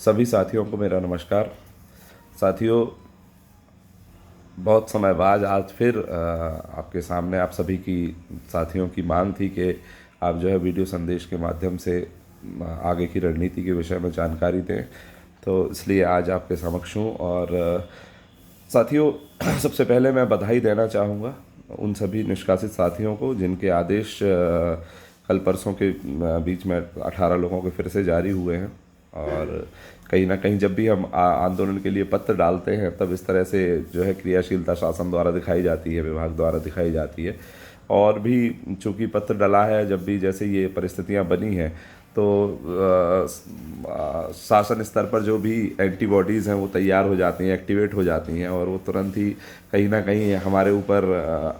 सभी साथियों को मेरा नमस्कार। साथियों, बहुत समय बाद आज फिर आपके सामने आप सभी की साथियों की मांग थी कि आप जो है वीडियो संदेश के माध्यम से आगे की रणनीति के विषय में जानकारी दें। तो इसलिए आज आपके समक्ष हूँ। और साथियों, सबसे पहले मैं बधाई देना चाहूँगा उन सभी निष्कासित साथियों को जिनके आदेश कल परसों के बीच में 18 लोगों के फिर से जारी हुए हैं। और कहीं ना कहीं जब भी हम आंदोलन के लिए पत्र डालते हैं तब इस तरह से जो है क्रियाशीलता शासन द्वारा दिखाई जाती है, विभाग द्वारा दिखाई जाती है। और भी चूंकि पत्र डला है, जब भी जैसे ये परिस्थितियां बनी हैं तो शासन स्तर पर जो भी एंटीबॉडीज़ हैं वो तैयार हो जाती हैं, एक्टिवेट हो जाती हैं, और वो तुरंत ही कहीं ना कहीं हमारे ऊपर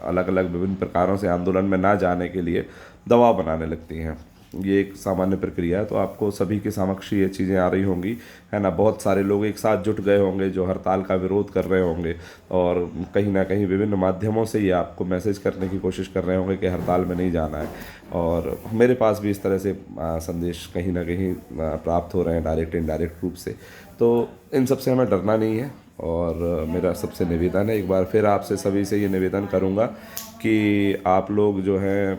अलग अलग विभिन्न प्रकारों से आंदोलन में ना जाने के लिए दबाव बनाने लगती हैं। ये एक सामान्य प्रक्रिया है। तो आपको सभी के समक्ष ये चीज़ें आ रही होंगी, है ना। बहुत सारे लोग एक साथ जुट गए होंगे जो हड़ताल का विरोध कर रहे होंगे, और कहीं ना कहीं विभिन्न माध्यमों से ये आपको मैसेज करने की कोशिश कर रहे होंगे कि हड़ताल में नहीं जाना है। और मेरे पास भी इस तरह से संदेश कहीं ना कहीं प्राप्त हो रहे हैं, डायरेक्ट इनडायरेक्ट रूप से। तो इन सब से हमें डरना नहीं है। और मेरा सबसे निवेदन है, एक बार फिर आपसे सभी से ये निवेदन करूँगा कि आप लोग जो है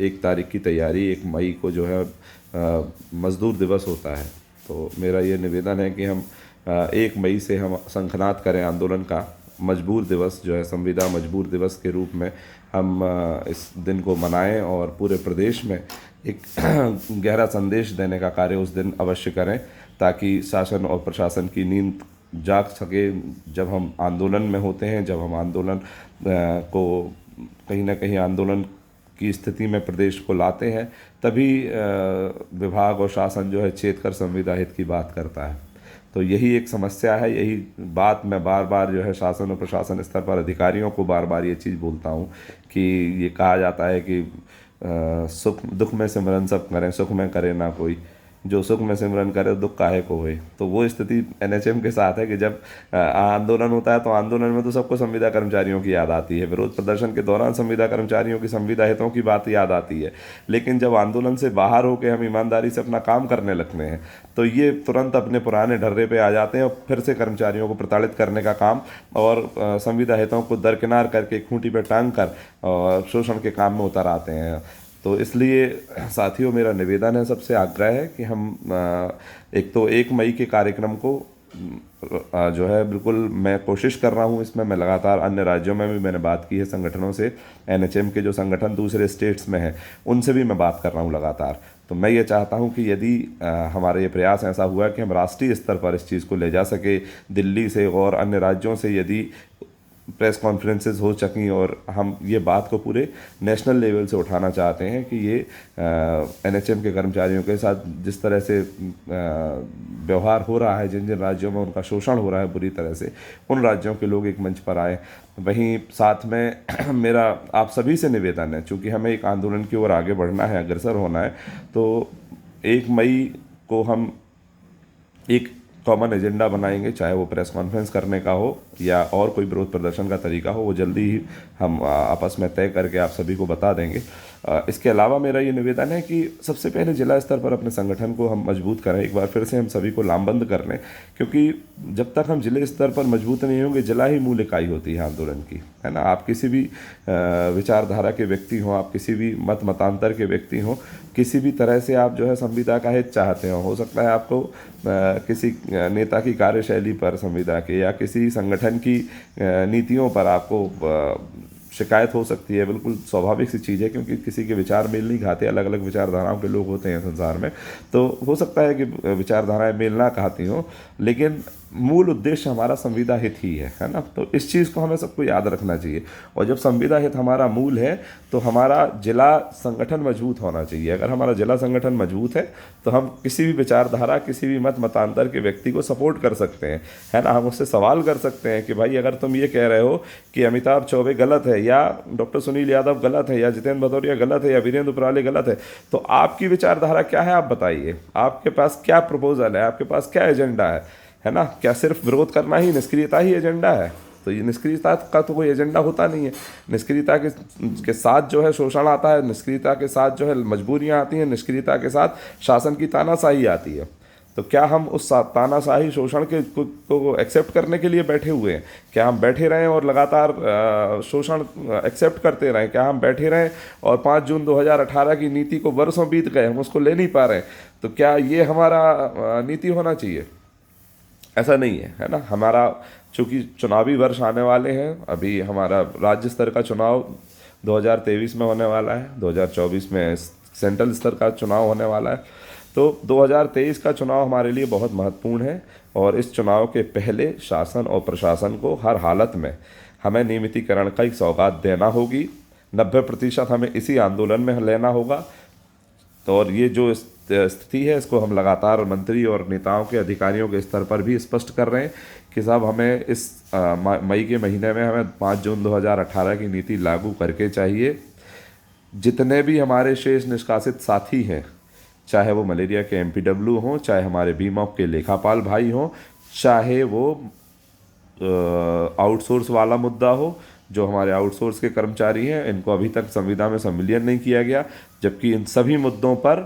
1 तारीख की तैयारी, 1 मई को जो है मज़दूर दिवस होता है। तो मेरा ये निवेदन है कि हम 1 मई से हम शंखनाद करें आंदोलन का। मजबूर दिवस जो है, संविदा मजबूर दिवस के रूप में हम इस दिन को मनाएं और पूरे प्रदेश में एक गहरा संदेश देने का कार्य उस दिन अवश्य करें, ताकि शासन और प्रशासन की नींद जाग सके। जब हम आंदोलन में होते हैं, जब हम आंदोलन को कहीं ना कहीं आंदोलन की स्थिति में प्रदेश को लाते हैं, तभी विभाग और शासन जो है चेत कर संविदा हित की बात करता है। तो यही एक समस्या है। यही बात मैं बार बार जो है शासन और प्रशासन स्तर पर अधिकारियों को बार बार ये चीज़ बोलता हूँ कि ये कहा जाता है कि सुख दुख में सिमरन सब करें, सुख में करे ना कोई, जो सुख में सिमरन करे दुख काहे को होए। तो वो स्थिति एनएचएम के साथ है कि जब आंदोलन होता है तो आंदोलन में तो सबको संविदा कर्मचारियों की याद आती है, विरोध प्रदर्शन के दौरान संविदा कर्मचारियों की संविदा हितों की बात याद आती है। लेकिन जब आंदोलन से बाहर होकर हम ईमानदारी से अपना काम करने लगते हैं तो ये तुरंत अपने पुराने ढर्रे पे आ जाते हैं और फिर से कर्मचारियों को प्रताड़ित करने का काम और संविदा हितों को दरकिनार करके खूंटी पे टांग कर और शोषण के काम में उतर आते हैं। तो इसलिए साथियों, मेरा निवेदन है, सबसे आग्रह है कि हम एक तो 1 मई के कार्यक्रम को जो है बिल्कुल मैं कोशिश कर रहा हूँ इसमें। मैं लगातार अन्य राज्यों में भी मैंने बात की है संगठनों से, एनएचएम के जो संगठन दूसरे स्टेट्स में हैं उनसे भी मैं बात कर रहा हूँ लगातार। तो मैं ये चाहता हूँ कि यदि हमारा ये प्रयास ऐसा हुआ कि हम राष्ट्रीय स्तर पर इस चीज़ को ले जा सके, दिल्ली से और अन्य राज्यों से यदि प्रेस कॉन्फ्रेंसेस हो सकें और हम ये बात को पूरे नेशनल लेवल से उठाना चाहते हैं कि ये एनएचएम के कर्मचारियों के साथ जिस तरह से व्यवहार हो रहा है, जिन जिन राज्यों में उनका शोषण हो रहा है बुरी तरह से, उन राज्यों के लोग एक मंच पर आए। वहीं साथ में मेरा आप सभी से निवेदन है, चूँकि हमें एक आंदोलन की ओर आगे बढ़ना है, अग्रसर होना है, तो 1 मई को हम एक कॉमन एजेंडा बनाएंगे, चाहे वो प्रेस कॉन्फ्रेंस करने का हो या और कोई विरोध प्रदर्शन का तरीका हो, वो जल्दी ही हम आपस में तय करके आप सभी को बता देंगे। इसके अलावा मेरा ये निवेदन है कि सबसे पहले जिला स्तर पर अपने संगठन को हम मजबूत करें, एक बार फिर से हम सभी को लामबंद कर लें, क्योंकि जब तक हम जिले स्तर पर मजबूत नहीं होंगे, जिला ही मूल इकाई होती है आंदोलन की, है ना। आप किसी भी विचारधारा के व्यक्ति हों, आप किसी भी मतांतर के व्यक्ति हों, किसी भी तरह से आप जो है संविदा का हित चाहते हो सकता है आपको किसी नेता की कार्यशैली पर, संविदा के या किसी संगठन की नीतियों पर आपको शिकायत हो सकती है। बिल्कुल स्वाभाविक सी चीज़ है, क्योंकि किसी के विचार मेल नहीं खाते, अलग अलग विचारधाराओं के लोग होते हैं संसार में। तो हो सकता है कि विचारधाराएं मेल ना खाती हों, लेकिन मूल उद्देश्य हमारा संविदा हित ही है ना। तो इस चीज़ को हमें सबको याद रखना चाहिए। और जब संविदा हित हमारा मूल है तो हमारा जिला संगठन मजबूत होना चाहिए। अगर हमारा जिला संगठन मजबूत है तो हम किसी भी विचारधारा, किसी भी मतांतर के व्यक्ति को सपोर्ट कर सकते हैं, है ना। हम उससे सवाल कर सकते हैं कि भाई अगर तुम ये कह रहे हो कि अमिताभ चौबे गलत है, या डॉक्टर सुनील यादव गलत है, या जितेंद्र भदौरिया गलत है, या वीरेंद्र उपराले गलत है, तो आपकी विचारधारा क्या है, आप बताइए। आपके पास क्या प्रपोजल है, आपके पास क्या एजेंडा है ना। क्या सिर्फ विरोध करना ही, निष्क्रियता ही एजेंडा है? तो ये निष्क्रियता का तो कोई एजेंडा होता नहीं है। निष्क्रियता के साथ जो है शोषण आता है, निष्क्रियता के साथ जो है मजबूरियां आती हैं, निष्क्रियता के साथ शासन की तानाशाही आती है। तो क्या हम उस तानाशाही शोषण को एक्सेप्ट करने के लिए बैठे हुए हैं? क्या हम बैठे रहें और लगातार शोषण एक्सेप्ट करते रहें? क्या हम बैठे रहें और 5 जून 2018 की नीति को वर्षों बीत गए, हम उसको ले नहीं पा रहे हैं? तो क्या ये हमारा नीति होना चाहिए? ऐसा नहीं है, है ना। हमारा चूंकि चुनावी वर्ष आने वाले हैं, अभी हमारा राज्य स्तर का चुनाव 2023 में होने वाला है, 2024 में सेंट्रल स्तर का चुनाव होने वाला है। तो 2023 का चुनाव हमारे लिए बहुत महत्वपूर्ण है और इस चुनाव के पहले शासन और प्रशासन को हर हालत में हमें नियमितीकरण का एक सौगात देना होगी। 90% हमें इसी आंदोलन में लेना होगा। तो और ये जो स्थिति है, इसको हम लगातार मंत्री और नेताओं के, अधिकारियों के स्तर पर भी स्पष्ट कर रहे हैं कि साहब हमें इस मई के महीने में हमें 5 जून 2018 की नीति लागू करके चाहिए। जितने भी हमारे शेष निष्कासित साथी हैं, चाहे वो मलेरिया के MPW हों, चाहे हमारे बीमॉप के लेखापाल भाई हों, चाहे वो आउटसोर्स वाला मुद्दा हो, जो हमारे आउटसोर्स के कर्मचारी हैं, इनको अभी तक संविदा में संविलियन नहीं किया गया, जबकि इन सभी मुद्दों पर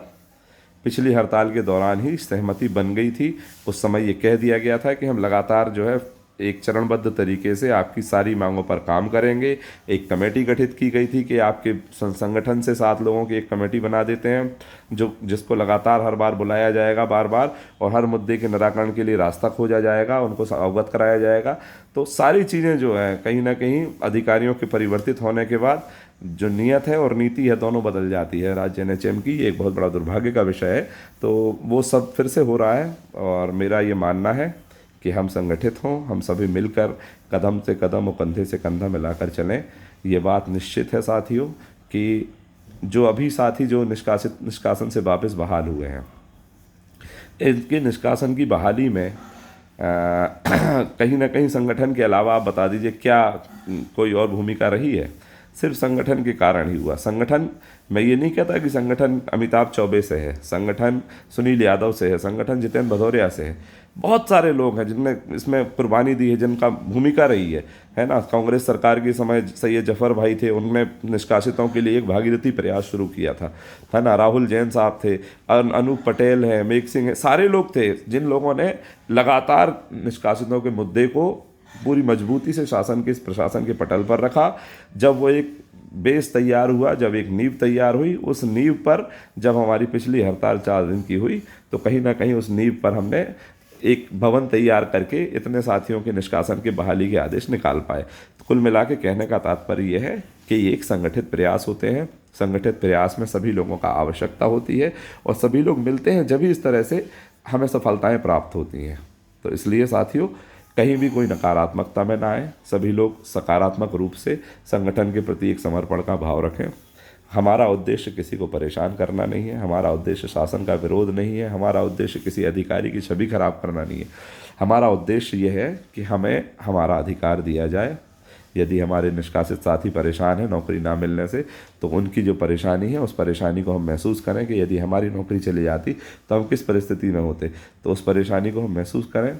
पिछली हड़ताल के दौरान ही सहमति बन गई थी। उस समय ये कह दिया गया था कि हम लगातार जो है एक चरणबद्ध तरीके से आपकी सारी मांगों पर काम करेंगे। एक कमेटी गठित की गई थी कि आपके संगठन से 7 लोगों की एक कमेटी बना देते हैं, जिसको लगातार हर बार बुलाया जाएगा, बार बार, और हर मुद्दे के निराकरण के लिए रास्ता खोजा जाएगा, उनको अवगत कराया जाएगा। तो सारी चीज़ें जो हैं, कहीं ना कहीं अधिकारियों के परिवर्तित होने के बाद जो नियत है और नीति है, दोनों बदल जाती है राज्य NHM की। ये एक बहुत बड़ा दुर्भाग्य का विषय है। तो वो सब फिर से हो रहा है और मेरा ये मानना है कि हम संगठित हों, हम सभी मिलकर कदम से कदम और कंधे से कंधा मिलाकर चलें। ये बात निश्चित है साथियों कि जो अभी साथी जो निष्कासन से वापस बहाल हुए हैं, इनके निष्कासन की बहाली में कहीं ना कहीं संगठन के अलावा आप बता दीजिए क्या कोई और भूमिका रही है? सिर्फ संगठन के कारण ही हुआ। संगठन, मैं ये नहीं कहता कि संगठन अमिताभ चौबे से है, संगठन सुनील यादव से है, संगठन जितेंद्र भदौरिया से है। बहुत सारे लोग हैं जिनने इसमें कुर्बानी दी है, जिनका भूमिका रही है ना। कांग्रेस सरकार के समय सैयद जफर भाई थे, उनने निष्कासितों के लिए एक भागीरथी प्रयास शुरू किया था, है ना। राहुल जैन साहब थे, अनूप पटेल हैं, मेघ सिंह है, सारे लोग थे जिन लोगों ने लगातार निष्कासितों के मुद्दे को पूरी मजबूती से शासन के, प्रशासन के पटल पर रखा। जब वो एक बेस तैयार हुआ, जब एक नींव तैयार हुई, उस नींव पर जब हमारी पिछली हड़ताल 4 दिन की हुई, तो कहीं ना कहीं उस नींव पर हमने एक भवन तैयार करके इतने साथियों के निष्कासन के बहाली के आदेश निकाल पाए। तो कुल मिला के कहने का तात्पर्य यह है कि ये एक संगठित प्रयास होते हैं। संगठित प्रयास में सभी लोगों का आवश्यकता होती है और सभी लोग मिलते हैं, जब इस तरह से हमें सफलताएं प्राप्त होती हैं। तो इसलिए साथियों, कहीं भी कोई नकारात्मकता में ना आए, सभी लोग सकारात्मक रूप से संगठन के प्रति एक समर्पण का भाव रखें। हमारा उद्देश्य किसी को परेशान करना नहीं है, हमारा उद्देश्य शासन का विरोध नहीं है, हमारा उद्देश्य किसी अधिकारी की छवि खराब करना नहीं है। हमारा उद्देश्य ये है कि हमें हमारा अधिकार दिया जाए। यदि हमारे निष्कासित साथी परेशान हैं नौकरी ना मिलने से, तो उनकी जो परेशानी है, उस परेशानी को हम महसूस करें कि यदि हमारी नौकरी चली जाती तो हम किस परिस्थिति में होते, तो उस परेशानी को हम महसूस करें।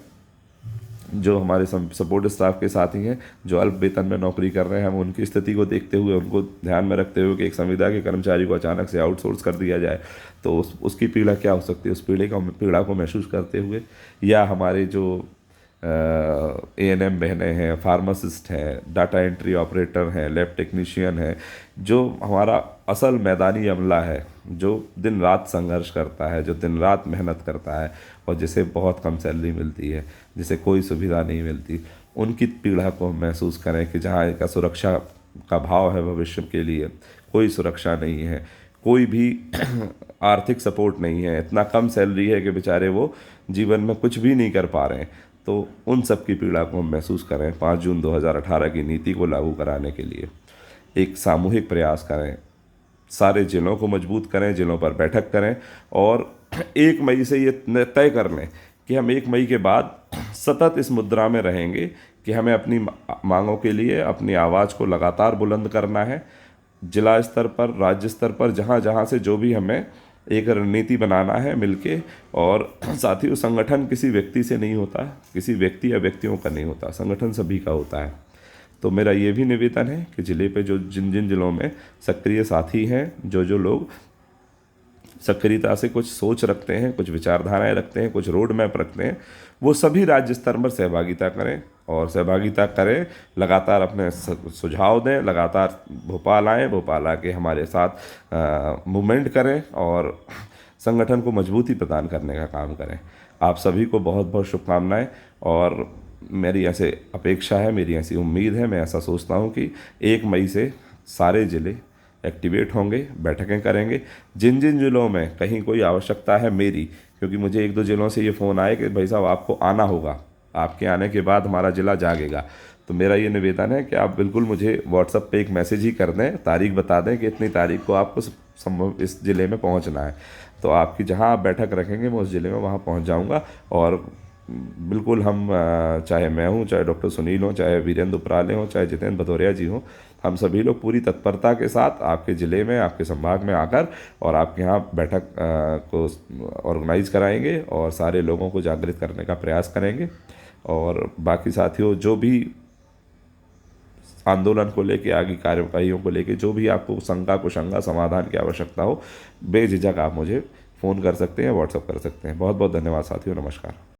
जो हमारे सपोर्ट स्टाफ के साथी हैं, जो अल्प वेतन में नौकरी कर रहे हैं, हम उनकी स्थिति को देखते हुए, उनको ध्यान में रखते हुए कि एक संविदा के कर्मचारी को अचानक से आउटसोर्स कर दिया जाए तो उसकी पीड़ा क्या हो सकती है, उस पीड़ा को महसूस करते हुए, या हमारे जो ANM बहनें हैं, फार्मासिस्ट हैं, डाटा एंट्री ऑपरेटर हैं, लैब टेक्नीशियन हैं, जो हमारा असल मैदानी अमला है, जो दिन रात संघर्ष करता है, जो दिन रात मेहनत करता है और जिसे बहुत कम सैलरी मिलती है, जिसे कोई सुविधा नहीं मिलती, उनकी पीड़ा को हम महसूस करें कि जहाँ एक सुरक्षा का भाव है भविष्य के लिए, कोई सुरक्षा नहीं है, कोई भी आर्थिक सपोर्ट नहीं है, इतना कम सैलरी है कि बेचारे वो जीवन में कुछ भी नहीं कर पा रहे हैं। तो उन सब की पीड़ा को हम महसूस करें। 5 जून 2018 की नीति को लागू कराने के लिए एक सामूहिक प्रयास करें, सारे जिलों को मजबूत करें, जिलों पर बैठक करें और 1 मई से ये तय कर लें कि हम 1 मई के बाद सतत इस मुद्रा में रहेंगे कि हमें अपनी मांगों के लिए अपनी आवाज़ को लगातार बुलंद करना है। जिला स्तर पर, राज्य स्तर पर, जहाँ जहाँ से जो भी हमें एक रणनीति बनाना है मिलके। और साथियों, संगठन किसी व्यक्ति से नहीं होता, किसी व्यक्ति या व्यक्तियों का नहीं होता, संगठन सभी का होता है। तो मेरा ये भी निवेदन है कि ज़िले पे जो जिन जिन जिलों में सक्रिय साथी हैं, जो लोग सक्रियता से कुछ सोच रखते हैं, कुछ विचारधाराएं रखते हैं, कुछ रोड मैप रखते हैं, वो सभी राज्य स्तर पर सहभागिता करें और सहभागिता करें, लगातार अपने सुझाव दें, लगातार भोपाल आएँ, भोपाल आके हमारे साथ मूवमेंट करें और संगठन को मजबूती प्रदान करने का काम करें। आप सभी को बहुत बहुत शुभकामनाएं और मेरी ऐसे अपेक्षा है, मेरी ऐसी उम्मीद है, मैं ऐसा सोचता हूँ कि 1 मई से सारे ज़िले एक्टिवेट होंगे, बैठकें करेंगे। जिन जिन ज़िलों में कहीं कोई आवश्यकता है मेरी, क्योंकि मुझे 1-2 ज़िलों से ये फ़ोन आए कि भाई साहब आपको आना होगा, आपके आने के बाद हमारा ज़िला जागेगा। तो मेरा ये निवेदन है कि आप बिल्कुल मुझे व्हाट्सएप पे एक मैसेज ही कर दें, तारीख बता दें कि इतनी तारीख को आपको संभव इस ज़िले में पहुंचना है। तो आपकी जहां आप बैठक रखेंगे मैं उस ज़िले में वहां पहुंच जाऊंगा और बिल्कुल हम चाहे मैं हूं, चाहे डॉक्टर सुनील हों, चाहे वीरेंद्र उपराले हों, चाहे जितेंद्र भदौरिया जी हों, हम सभी लोग पूरी तत्परता के साथ आपके ज़िले में, आपके संभाग में आकर और आपके यहाँ बैठक को ऑर्गेनाइज कराएंगे और सारे लोगों को जागृत करने का प्रयास करेंगे। और बाकी साथियों, जो भी आंदोलन को लेके, आगे कार्यवाहियों को लेके जो भी आपको शंका कुशंका समाधान की आवश्यकता हो, बेझिझक आप मुझे फ़ोन कर सकते हैं, व्हाट्सएप कर सकते हैं। बहुत बहुत धन्यवाद साथियों, नमस्कार।